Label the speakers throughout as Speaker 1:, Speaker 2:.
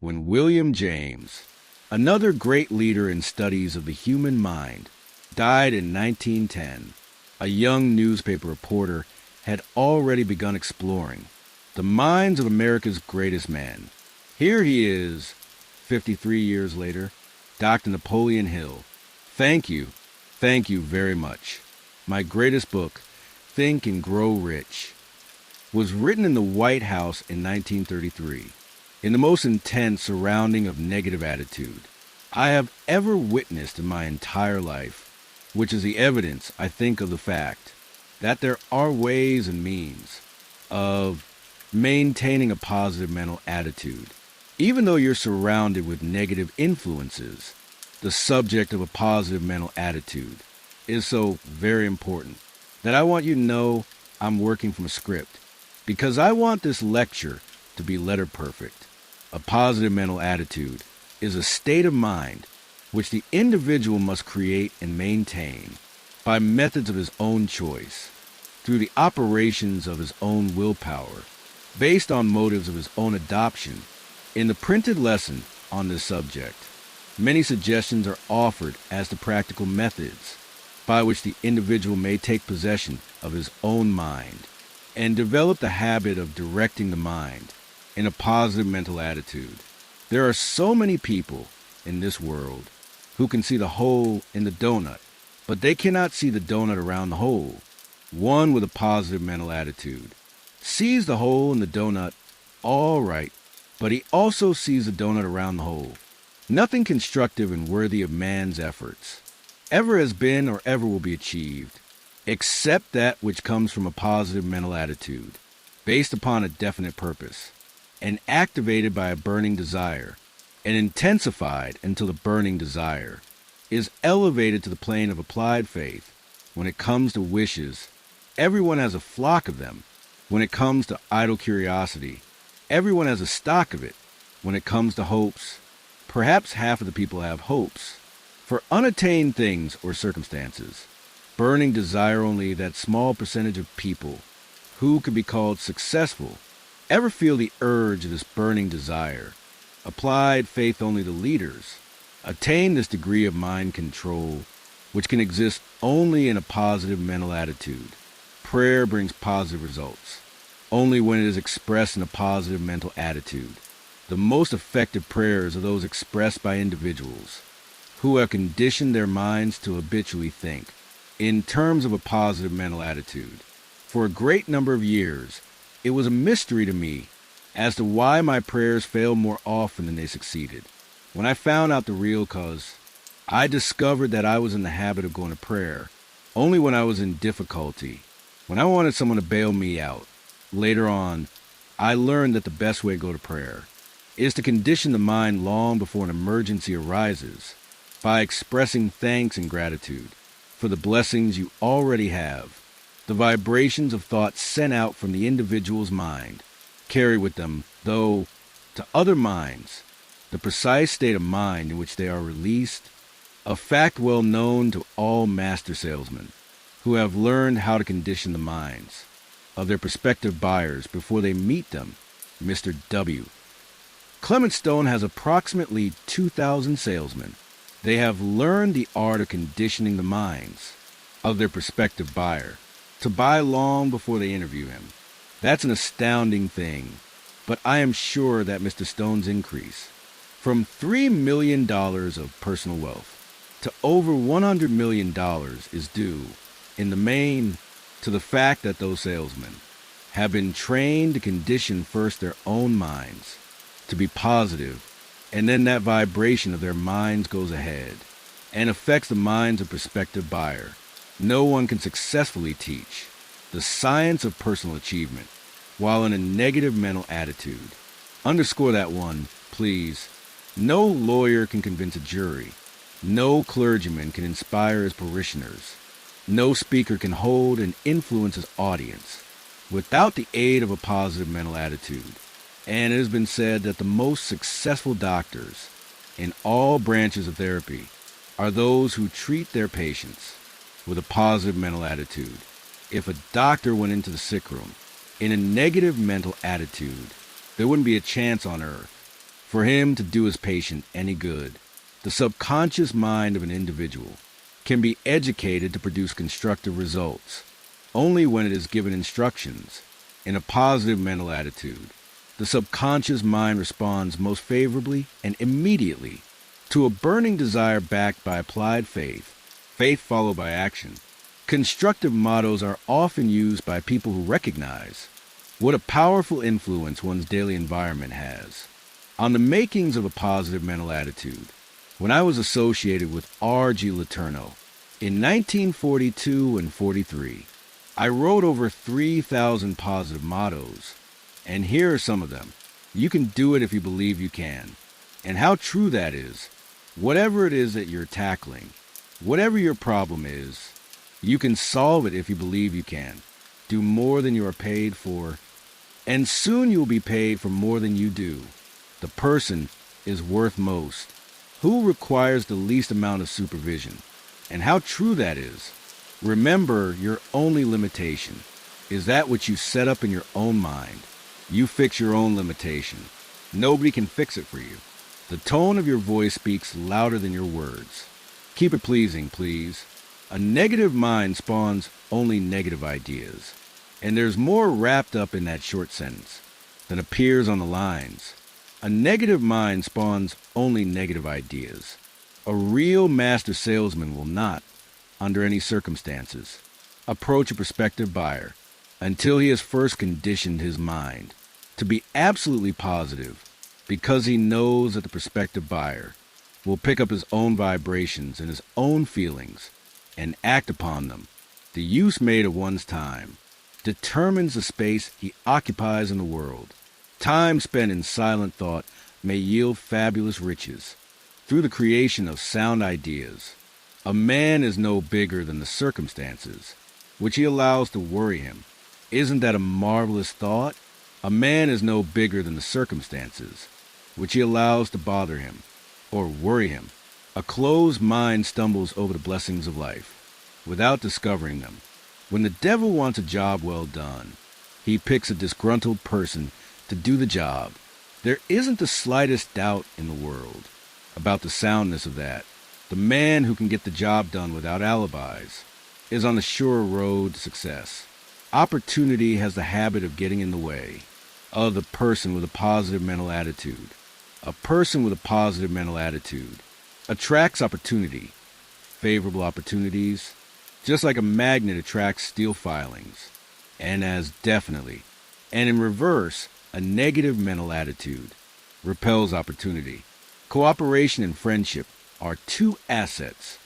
Speaker 1: when William James, another great leader in studies of the human mind, died in 1910. A young newspaper reporter had already begun exploring the minds of America's greatest men. Here he is, 53 years later, Dr. Napoleon Hill. Thank you very much. My greatest book, Think and Grow Rich, was written in the White House in 1933, in the most intense surrounding of negative attitude I have ever witnessed in my entire life, which is the evidence, I think, of the fact that there are ways and means of maintaining a positive mental attitude. Even though you're surrounded with negative influences, the subject of a positive mental attitude is so very important that I want you to know I'm working from a script because I want this lecture to be letter perfect. A positive mental attitude is a state of mind which the individual must create and maintain by methods of his own choice, through the operations of his own willpower, based on motives of his own adoption. In the printed lesson on this subject, many suggestions are offered as to practical methods by which the individual may take possession of his own mind and develop the habit of directing the mind in a positive mental attitude. There are so many people in this world who can see the hole in the donut, but they cannot see the donut around the hole. One with a positive mental attitude sees the hole in the donut all right, but he also sees the donut around the hole. Nothing constructive and worthy of man's efforts ever has been or ever will be achieved, except that which comes from a positive mental attitude, based upon a definite purpose, and activated by a burning desire, and intensified until the burning desire is elevated to the plane of applied faith. When it comes to wishes, everyone has a flock of them. When it comes to idle curiosity, everyone has a stock of it. When it comes to hopes, perhaps half of the people have hopes for unattained things or circumstances. Burning desire, only that small percentage of people who could be called successful ever feel the urge of this burning desire. Applied faith, only the leaders attain this degree of mind control, which can exist only in a positive mental attitude. Prayer brings positive results only when it is expressed in a positive mental attitude. The most effective prayers are those expressed by individuals who have conditioned their minds to habitually think in terms of a positive mental attitude. For a great number of years, it was a mystery to me as to why my prayers failed more often than they succeeded. When I found out the real cause, I discovered that I was in the habit of going to prayer only when I was in difficulty, when I wanted someone to bail me out. Later on, I learned that the best way to go to prayer is to condition the mind long before an emergency arises by expressing thanks and gratitude for the blessings you already have. The vibrations of thought sent out from the individual's mind carry with them, though, to other minds, the precise state of mind in which they are released, a fact well known to all master salesmen who have learned how to condition the minds of their prospective buyers before they meet them. Mr. W. Clement Stone has approximately 2,000 salesmen. They have learned the art of conditioning the minds of their prospective buyer to buy long before they interview him. That's an astounding thing, but I am sure that Mr. Stone's increase from $3 million of personal wealth to over $100 million is due, in the main, to the fact that those salesmen have been trained to condition first their own minds to be positive, and then that vibration of their minds goes ahead and affects the minds of prospective buyer. No one can successfully teach the science of personal achievement while in a negative mental attitude. Underscore that one, please. No lawyer can convince a jury. No clergyman can inspire his parishioners. No speaker can hold and influence his audience without the aid of a positive mental attitude. And it has been said that the most successful doctors in all branches of therapy are those who treat their patients with a positive mental attitude. If a doctor went into the sick room in a negative mental attitude, there wouldn't be a chance on earth for him to do his patient any good. The subconscious mind of an individual can be educated to produce constructive results only when it is given instructions in a positive mental attitude. The subconscious mind responds most favorably and immediately to a burning desire backed by applied faith followed by action. Constructive mottos are often used by people who recognize what a powerful influence one's daily environment has on the makings of a positive mental attitude. When I was associated with R.G. Letourneau in 1942 and 43, I wrote over 3,000 positive mottos, and here are some of them. You can do it if you believe you can. And how true that is. Whatever it is that you're tackling, whatever your problem is, you can solve it if you believe you can. Do more than you are paid for, and soon you will be paid for more than you do. The person is worth most. Who requires the least amount of supervision? And how true that is. Remember, your only limitation is that which you set up in your own mind. You fix your own limitation. Nobody can fix it for you. The tone of your voice speaks louder than your words. Keep it pleasing, please. A negative mind spawns only negative ideas, and there's more wrapped up in that short sentence than appears on the lines. A negative mind spawns only negative ideas. A real master salesman will not, under any circumstances, approach a prospective buyer until he has first conditioned his mind to be absolutely positive, because he knows that the prospective buyer will pick up his own vibrations and his own feelings and act upon them. The use made of one's time determines the space he occupies in the world. Time spent in silent thought may yield fabulous riches through the creation of sound ideas. A man is no bigger than the circumstances which he allows to worry him. Isn't that a marvelous thought? A man is no bigger than the circumstances which he allows to bother him or worry him. A closed mind stumbles over the blessings of life without discovering them. When the devil wants a job well done, he picks a disgruntled person to do the job. There isn't the slightest doubt in the world about the soundness of that. The man who can get the job done without alibis is on the sure road to success. Opportunity has the habit of getting in the way of the person with a positive mental attitude. A person with a positive mental attitude attracts opportunity, favorable opportunities, just like a magnet attracts steel filings, and as definitely. And in reverse, a negative mental attitude repels opportunity. Cooperation and friendship are two assets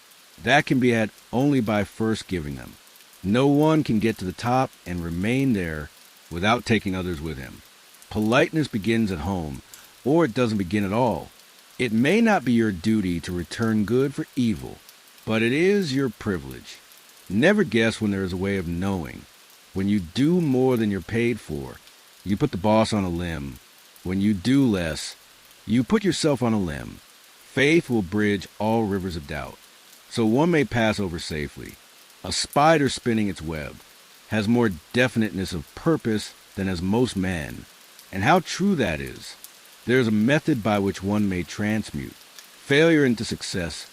Speaker 1: that can be had only by first giving them. No one can get to the top and remain there without taking others with him. Politeness begins at home, or it doesn't begin at all. It may not be your duty to return good for evil, but it is your privilege. Never guess when there is a way of knowing. When you do more than you're paid for, you put the boss on a limb. When you do less, you put yourself on a limb. Faith will bridge all rivers of doubt, so one may pass over safely. A spider spinning its web has more definiteness of purpose than has most men. And how true that is. There is a method by which one may transmute failure into success,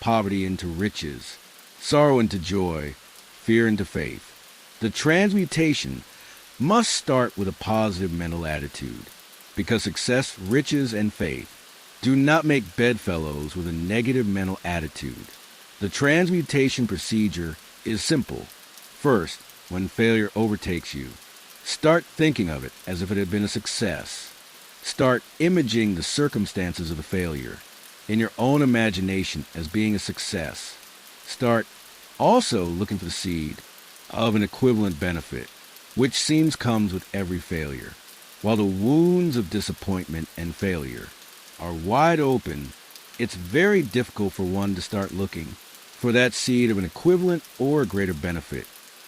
Speaker 1: poverty into riches, sorrow into joy, fear into faith. The transmutation must start with a positive mental attitude, because success, riches, and faith do not make bedfellows with a negative mental attitude. The transmutation procedure is simple. First, when failure overtakes you, start thinking of it as if it had been a success. Start imaging the circumstances of the failure in your own imagination as being a success. Start also looking for the seed of an equivalent benefit, which seems comes with every failure. While the wounds of disappointment and failure are wide open, it's very difficult for one to start looking for that seed of an equivalent or a greater benefit.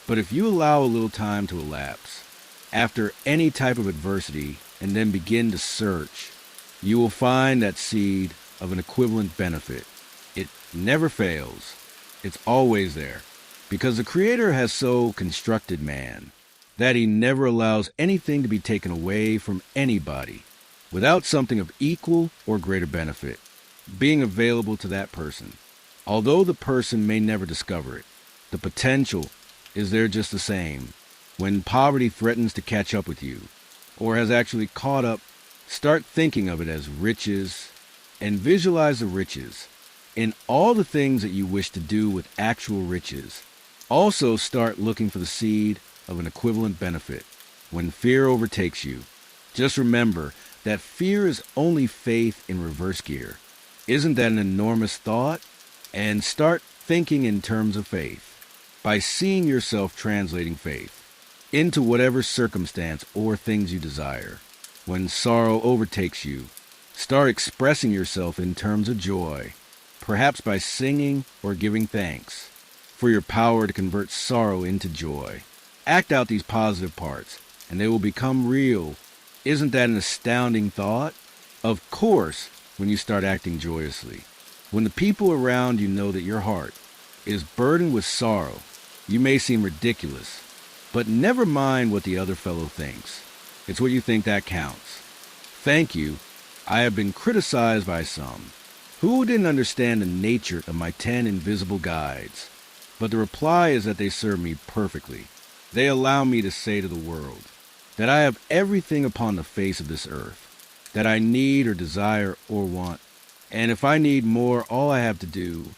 Speaker 1: But if you allow a little time to elapse after any type of adversity and then begin to search, you will find that seed of an equivalent benefit. It never fails. It's always there, because the Creator has so constructed man that he never allows anything to be taken away from anybody. without something of equal or greater benefit being available to that person. Although the person may never discover it, the potential is there just the same. When poverty threatens to catch up with you, or has actually caught up, start thinking of it as riches and visualize the riches in all the things that you wish to do with actual riches. Also start looking for the seed of an equivalent benefit. When fear overtakes you, just remember that fear is only faith in reverse gear. Isn't that an enormous thought? And start thinking in terms of faith by seeing yourself translating faith into whatever circumstance or things you desire. When sorrow overtakes you, start expressing yourself in terms of joy, perhaps by singing or giving thanks for your power to convert sorrow into joy. Act out these positive parts, and they will become real. Isn't that an astounding thought? Of course, when you start acting joyously. When the people around you know that your heart is burdened with sorrow, you may seem ridiculous, but never mind what the other fellow thinks. It's what you think that counts. Thank you. I have been criticized by some who didn't understand the nature of my 10 invisible guides, but the reply is that they serve me perfectly. They allow me to say to the world that I have everything upon the face of this earth that I need or desire or want. And if I need more, all I have to do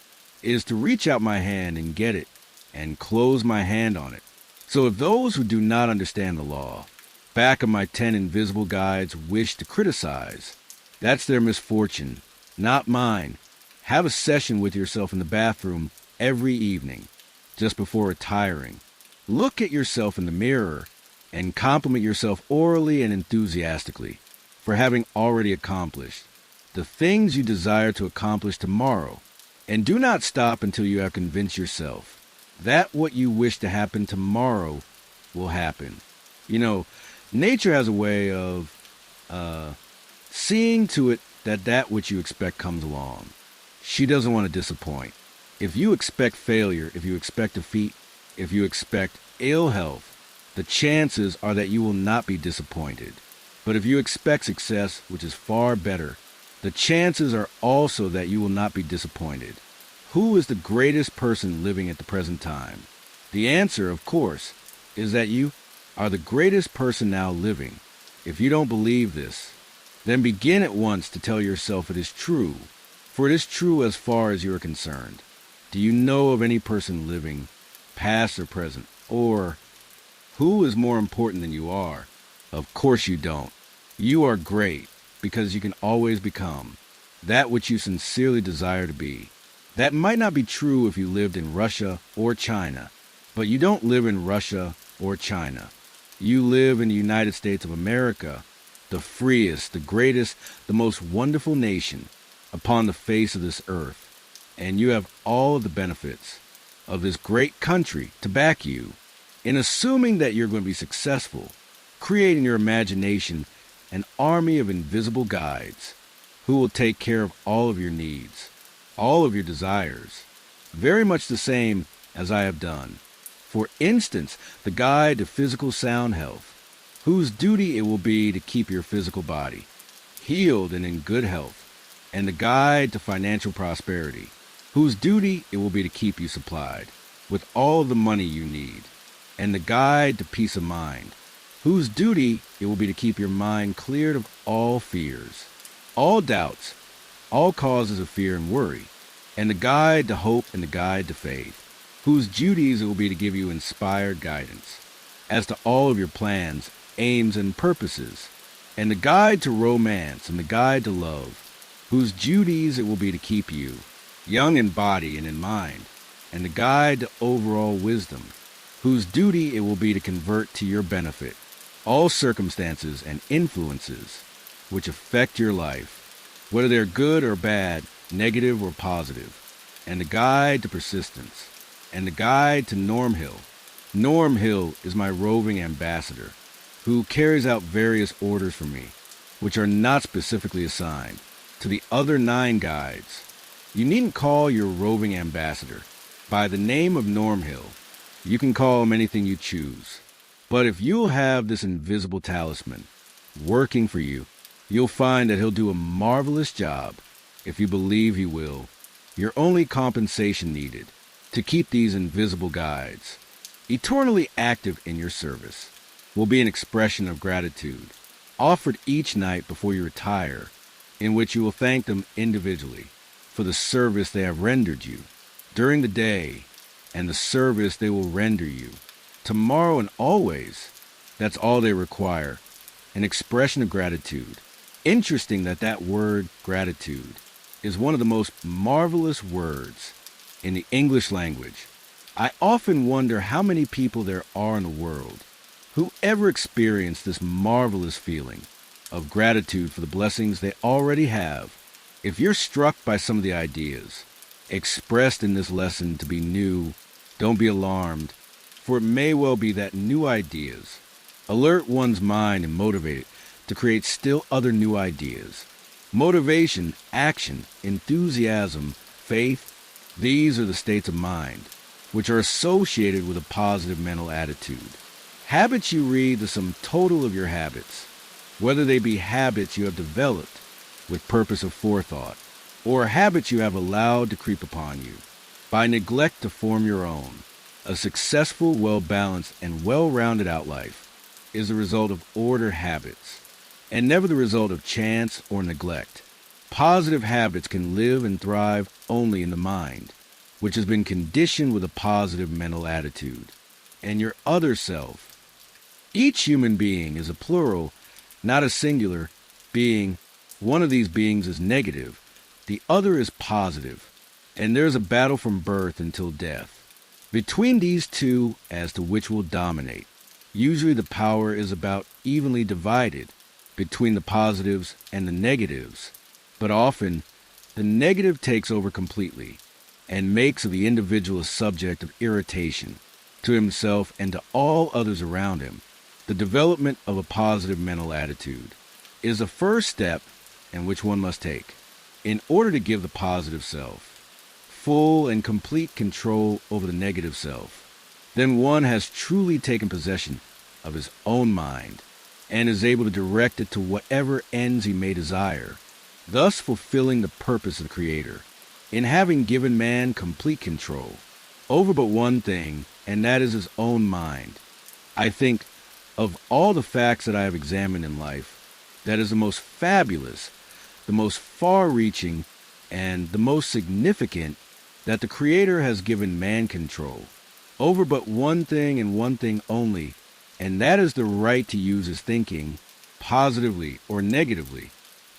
Speaker 1: is to reach out my hand and get it and close my hand on it. So if those who do not understand the law, back of my 10 invisible guides, wish to criticize, that's their misfortune, not mine. Have a session with yourself in the bathroom every evening, just before retiring. Look at yourself in the mirror and compliment yourself orally and enthusiastically for having already accomplished the things you desire to accomplish tomorrow. And do not stop until you have convinced yourself that what you wish to happen tomorrow will happen. You know, nature has a way of seeing to it that that which you expect comes along. She doesn't want to disappoint. If you expect failure, if you expect defeat, if you expect ill health, the chances are that you will not be disappointed. But if you expect success, which is far better, the chances are also that you will not be disappointed. Who is the greatest person living at the present time? The answer, of course, is that you are the greatest person now living. If you don't believe this, then begin at once to tell yourself it is true, for it is true as far as you are concerned. Do you know of any person living, past or present, or who is more important than you are? Of course you don't. You are great because you can always become that which you sincerely desire to be. That might not be true if you lived in Russia or China, but you don't live in Russia or China. You live in the United States of America, the freest, the greatest, the most wonderful nation upon the face of this earth, and you have all of the benefits of this great country to back you. In assuming that you're going to be successful, create in your imagination an army of invisible guides who will take care of all of your needs, all of your desires, very much the same as I have done. For instance, the guide to physical sound health, whose duty it will be to keep your physical body healed and in good health, and the guide to financial prosperity, whose duty it will be to keep you supplied with all the money you need, and the guide to peace of mind, whose duty it will be to keep your mind cleared of all fears, all doubts, all causes of fear and worry, and the guide to hope and the guide to faith, whose duties it will be to give you inspired guidance as to all of your plans, aims, and purposes, and the guide to romance and the guide to love, whose duties it will be to keep you young in body and in mind, and the guide to overall wisdom, whose duty it will be to convert to your benefit all circumstances and influences which affect your life, whether they're good or bad, negative or positive, and the guide to persistence, and the guide to Norm Hill. Norm Hill is my roving ambassador, who carries out various orders for me, which are not specifically assigned to the other 9 guides. You needn't call your roving ambassador by the name of Norm Hill. You can call him anything you choose. But if you'll have this invisible talisman working for you, You'll find that he'll do a marvelous job if you believe he will. Your only compensation needed to keep these invisible guides eternally active in your service will be an expression of gratitude offered each night before you retire, in which you will thank them individually for the service they have rendered you during the day and the service they will render you tomorrow and always. That's all they require, an expression of gratitude. Interesting that that word gratitude is one of the most marvelous words in the English language. I often wonder how many people there are in the world who ever experience this marvelous feeling of gratitude for the blessings they already have. If you're struck by some of the ideas expressed in this lesson to be new, don't be alarmed, for it may well be that new ideas alert one's mind and motivate it to create still other new ideas. Motivation, action, enthusiasm, faith, these are the states of mind which are associated with a positive mental attitude. Habits you read the sum total of your habits, whether they be habits you have developed with purpose of forethought, or habits you have allowed to creep upon you by neglect to form your own. A successful, well-balanced, and well-rounded out life is the result of ordered habits, and never the result of chance or neglect. Positive habits can live and thrive only in the mind, which has been conditioned with a positive mental attitude, and your other self. Each human being is a plural, not a singular, being. One of these beings is negative, the other is positive, and there is a battle from birth until death between these two as to which will dominate. Usually the power is about evenly divided between the positives and the negatives, but often the negative takes over completely and makes of the individual a subject of irritation to himself and to all others around him. The development of a positive mental attitude is the first step in which one must take in order to give the positive self full and complete control over the negative self. Then one has truly taken possession of his own mind and is able to direct it to whatever ends he may desire, thus fulfilling the purpose of the Creator in having given man complete control over but one thing, and that is his own mind. I think of all the facts that I have examined in life, that is the most fabulous, the most far-reaching, and the most significant that the Creator has given man control over but one thing and one thing only, and that is the right to use his thinking, positively or negatively.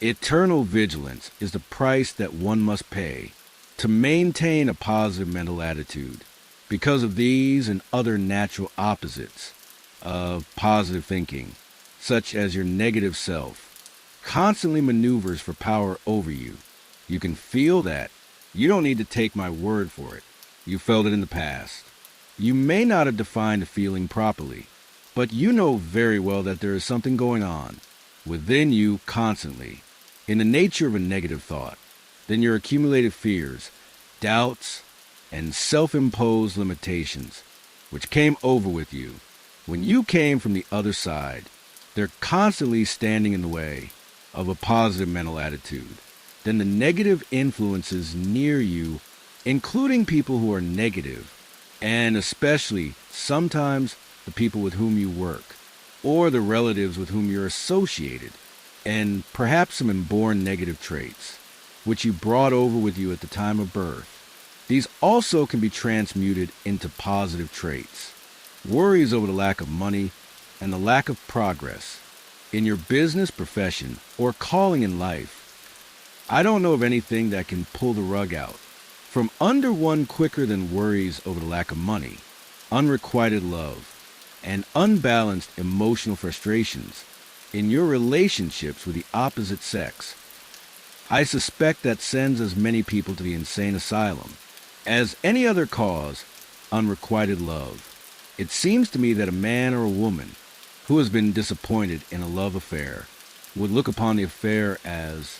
Speaker 1: Eternal vigilance is the price that one must pay to maintain a positive mental attitude. Because of these and other natural opposites of positive thinking, such as your negative self, constantly maneuvers for power over you. You can feel that. You don't need to take my word for it. You felt it in the past. You may not have defined the feeling properly, but you know very well that there is something going on within you constantly in the nature of a negative thought. Then your accumulated fears, doubts, and self-imposed limitations, which came over with you when you came from the other side, they're constantly standing in the way of a positive mental attitude. Then the negative influences near you, including people who are negative, and especially sometimes the people with whom you work, or the relatives with whom you're associated, and perhaps some inborn negative traits, which you brought over with you at the time of birth. These also can be transmuted into positive traits. Worries over the lack of money and the lack of progress in your business, profession, or calling in life. I don't know of anything that can pull the rug out from under one quicker than worries over the lack of money, unrequited love, and unbalanced emotional frustrations in your relationships with the opposite sex. I suspect that sends as many people to the insane asylum as any other cause, unrequited love. It seems to me that a man or a woman who has been disappointed in a love affair would look upon the affair as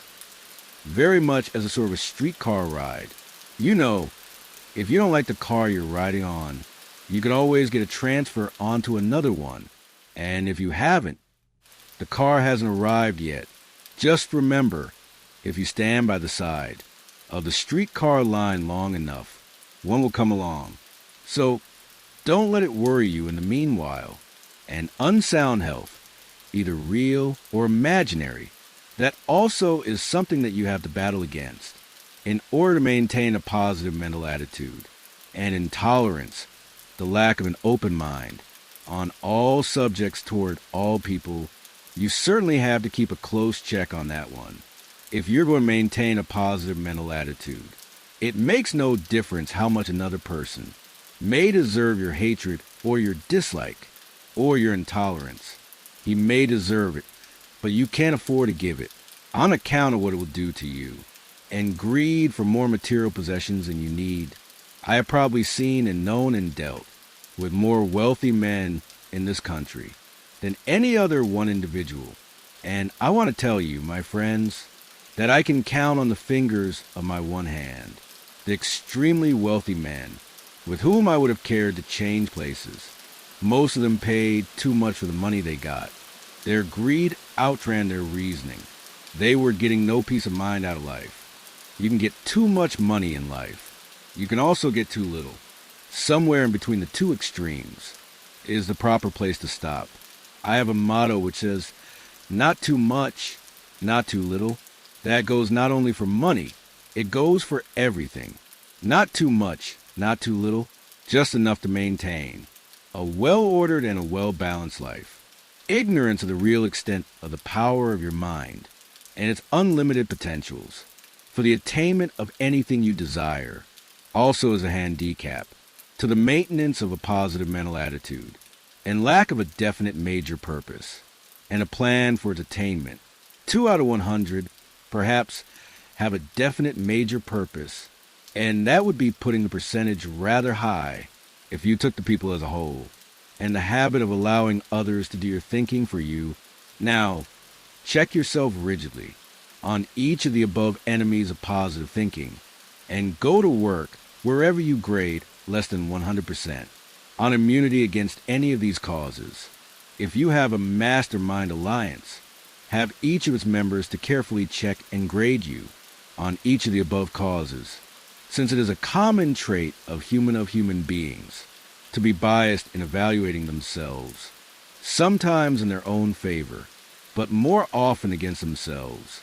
Speaker 1: very much as a sort of a streetcar ride. You know, if you don't like the car you're riding on, you can always get a transfer onto another one. And if you haven't, the car hasn't arrived yet, Just remember, if you stand by the side of the streetcar line long enough, one will come along. So don't let it worry you in the meanwhile. And unsound health, either real or imaginary, that also is something that you have to battle against in order to maintain a positive mental attitude. And intolerance, the lack of an open mind on all subjects toward all people, you certainly have to keep a close check on that one. If you're going to maintain a positive mental attitude, it makes no difference how much another person may deserve your hatred or your dislike or your intolerance. He may deserve it, but you can't afford to give it on account of what it will do to you. And greed for more material possessions than you need. I have probably seen and known and dealt with more wealthy men in this country than any other one individual. And I want to tell you, my friends, that I can count on the fingers of my one hand the extremely wealthy men with whom I would have cared to change places. Most of them paid too much for the money they got. Their greed outran their reasoning. They were getting no peace of mind out of life. You can get too much money in life. You can also get too little. Somewhere in between the two extremes is the proper place to stop. I have a motto which says, not too much, not too little. That goes not only for money, it goes for everything. Not too much, not too little, just enough to maintain a well-ordered and a well-balanced life. Ignorance of the real extent of the power of your mind and its unlimited potentials for the attainment of anything you desire also is a handicap to the maintenance of a positive mental attitude, and lack of a definite major purpose and a plan for its attainment. 2 out of 100 perhaps have a definite major purpose, and that would be putting the percentage rather high if you took the people as a whole, and the habit of allowing others to do your thinking for you. Now, check yourself rigidly on each of the above enemies of positive thinking, and go to work wherever you grade less than 100% on immunity against any of these causes. If you have a mastermind alliance, have each of its members to carefully check and grade you on each of the above causes, since it is a common trait of human beings to be biased in evaluating themselves, sometimes in their own favor, but more often against themselves.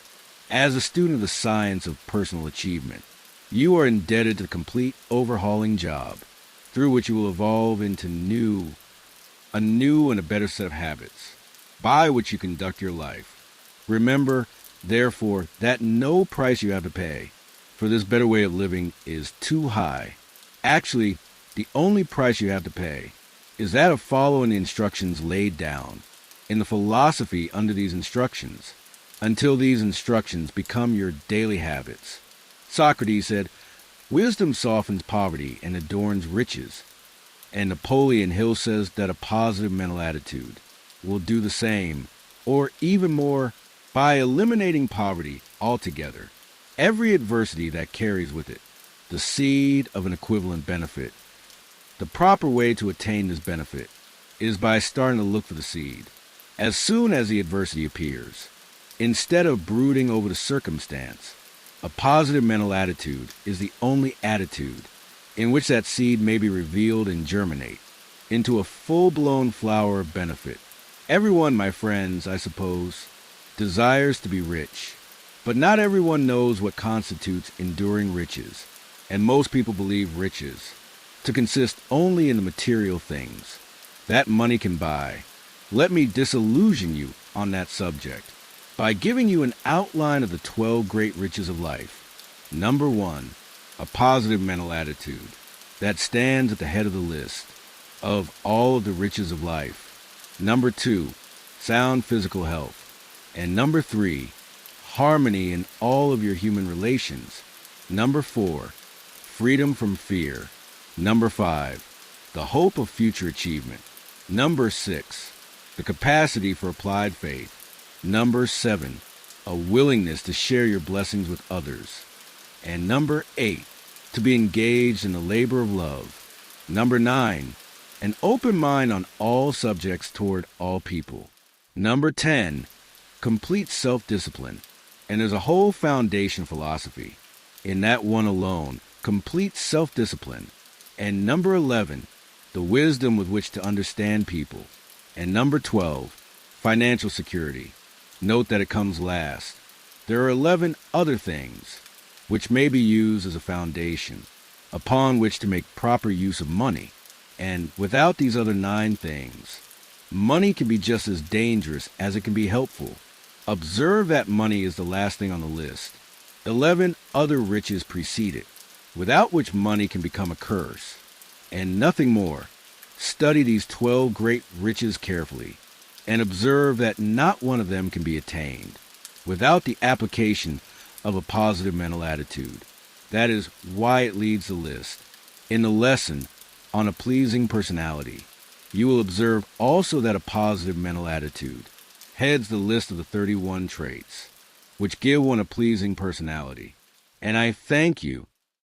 Speaker 1: As a student of the science of personal achievement, you are indebted to the complete overhauling job through which you will evolve into a new and a better set of habits by which you conduct your life. Remember, therefore, that no price you have to pay for this better way of living is too high. Actually, the only price you have to pay is that of following the instructions laid down in the philosophy under these instructions, until these instructions become your daily habits. Socrates said, wisdom softens poverty and adorns riches. And Napoleon Hill says that a positive mental attitude will do the same, or even more, by eliminating poverty altogether. Every adversity that carries with it the seed of an equivalent benefit. The proper way to attain this benefit is by starting to look for the seed as soon as the adversity appears. Instead of brooding over the circumstance, a positive mental attitude is the only attitude in which that seed may be revealed and germinate into a full-blown flower of benefit. Everyone, my friends, I suppose, desires to be rich, but not everyone knows what constitutes enduring riches, and most people believe riches to consist only in the material things that money can buy. Let me disillusion you on that subject by giving you an outline of the 12 great riches of life. Number 1, a positive mental attitude that stands at the head of the list of all of the riches of life. Number 2, sound physical health. And number 3, harmony in all of your human relations. Number 4, freedom from fear. Number 5, the hope of future achievement. Number 6, the capacity for applied faith. Number 7, a willingness to share your blessings with others. And number 8, to be engaged in the labor of love. Number 9, an open mind on all subjects toward all people. Number 10, complete self-discipline. And there's a whole foundation philosophy in that one alone, complete self-discipline. And number 11, the wisdom with which to understand people. And number 12, financial security. Note that it comes last. There are 11 other things which may be used as a foundation upon which to make proper use of money. And without these other 9 things, money can be just as dangerous as it can be helpful. Observe that money is the last thing on the list. 11 other riches precede it, without which money can become a curse. And nothing more. Study these 12 great riches carefully, and observe that not one of them can be attained without the application of a positive mental attitude. That is why it leads the list. In the lesson on a pleasing personality, you will observe also that a positive mental attitude heads the list of the 31 traits which give one a pleasing personality. And I thank you